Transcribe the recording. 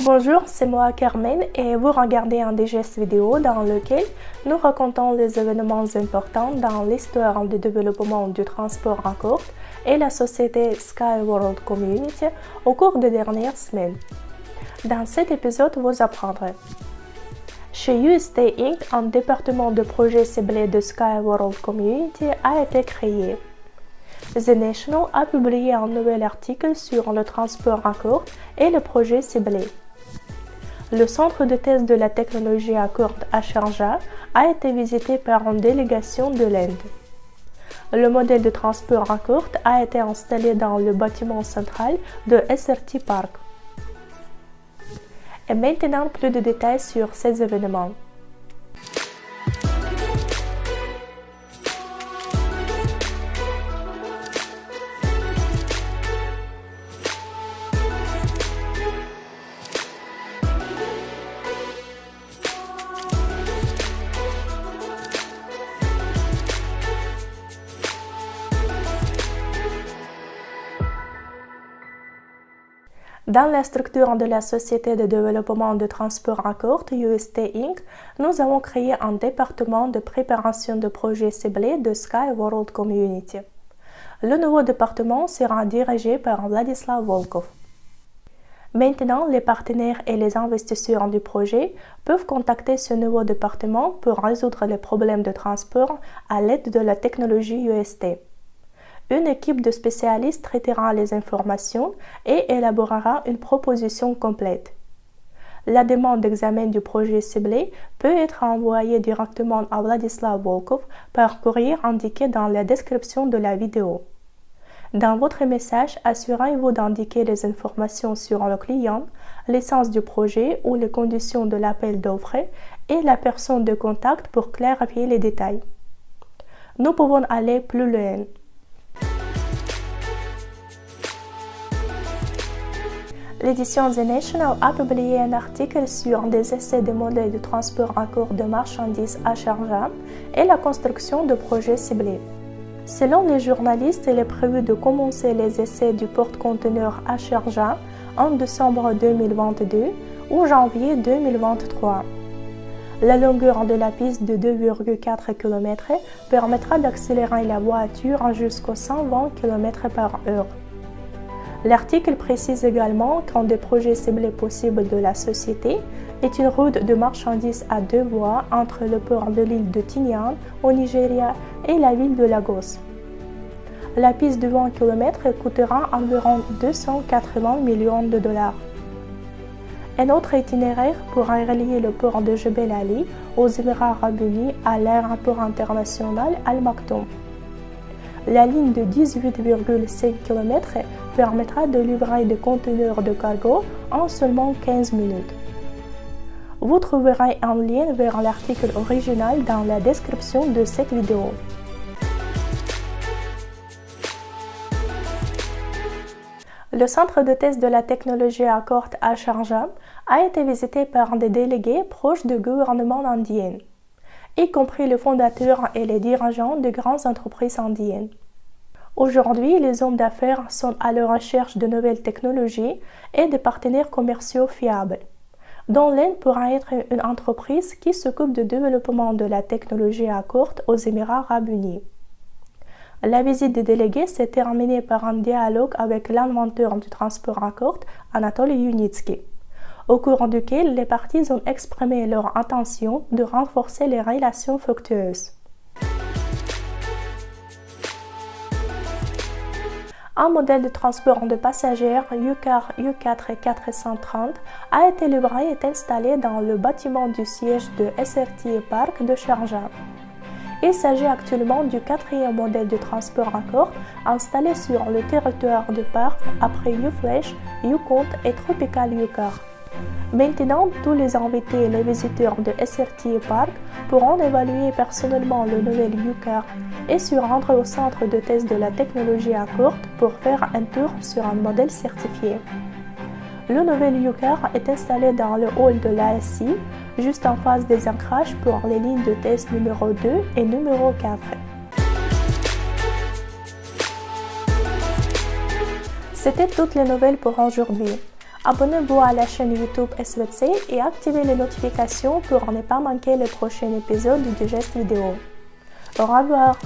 Bonjour, c'est moi Carmen et vous regardez un digeste vidéo dans lequel nous racontons les événements importants dans l'histoire du développement du transport en courte et la société Skyworld Community au cours des dernières semaines. Dans cet épisode, vous apprendrez: chez UST Inc., un département de projet ciblé de Skyworld Community a été créé. The National a publié un nouvel article sur le transport en courte et le projet ciblé. Le centre de test de la technologie à courte à Sharjah a été visité par une délégation de l'Inde. Le modèle de transport à courte a été installé dans le bâtiment central de SRT Park. Et maintenant, plus de détails sur ces événements. Dans la structure de la société de développement de transport en courte UST Inc., nous avons créé un département de préparation de projets ciblés de Skyworld Community. Le nouveau département sera dirigé par Vladislav Volkov. Maintenant, les partenaires et les investisseurs du projet peuvent contacter ce nouveau département pour résoudre les problèmes de transport à l'aide de la technologie UST. Une équipe de spécialistes traitera les informations et élaborera une proposition complète. La demande d'examen du projet ciblé peut être envoyée directement à Vladislav Volkov par courrier indiqué dans la description de la vidéo. Dans votre message, assurez-vous d'indiquer les informations sur le client, l'essence du projet ou les conditions de l'appel d'offres et la personne de contact pour clarifier les détails. Nous pouvons aller plus loin. L'édition The National a publié un article sur des essais de modèles de transport en courte de marchandises à Sharjah et la construction de projets ciblés. Selon les journalistes, il est prévu de commencer les essais du porte-conteneurs à Sharjah en décembre 2022 ou janvier 2023. La longueur de la piste de 2,4 km permettra d'accélérer la voiture jusqu'à 120 km/h. L'article précise également qu'un des projets ciblés possibles de la société est une route de marchandises à deux voies entre le port de l'île de Tinian au Nigeria et la ville de Lagos. La piste de 20 km coûtera environ 280 millions de dollars. Un autre itinéraire pourra relier le port de Jebel Ali aux Émirats arabes unis à l'aéroport international Al Maktoum. La ligne de 18,5 km permettra de livrer des conteneurs de cargo en seulement 15 minutes. Vous trouverez un lien vers l'article original dans la description de cette vidéo. Le centre de test de la technologie à courte à Sharjah a été visité par des délégués proches du gouvernement indien, y compris les fondateurs et les dirigeants de grandes entreprises indiennes. Aujourd'hui, les hommes d'affaires sont à la recherche de nouvelles technologies et de partenaires commerciaux fiables, dont l'Inde pourra être une entreprise qui s'occupe du développement de la technologie à courte aux Émirats arabes unis. La visite des délégués s'est terminée par un dialogue avec l'inventeur du transport à courte, Anatoly Yunitsky, au cours duquel les parties ont exprimé leur intention de renforcer les relations fructueuses. Un modèle de transport de passagers UCAR U4 430 a été livré et installé dans le bâtiment du siège de SRT Park de Sharjah. Il s'agit actuellement du quatrième modèle de transport en courte installé sur le territoire du parc après U-Flash, U-Count et Tropical UCAR. Maintenant, tous les invités et les visiteurs de SRT Park pourront évaluer personnellement le nouvel UCAR et se rendre au centre de test de la technologie à courte pour faire un tour sur un modèle certifié. Le nouvel UCAR est installé dans le hall de l'ASI, juste en face des ancrages pour les lignes de test numéro 2 et numéro 4. C'était toutes les nouvelles pour aujourd'hui. Abonnez-vous à la chaîne YouTube SVC et activez les notifications pour ne pas manquer les prochains épisodes du Digest Vidéo. Au revoir!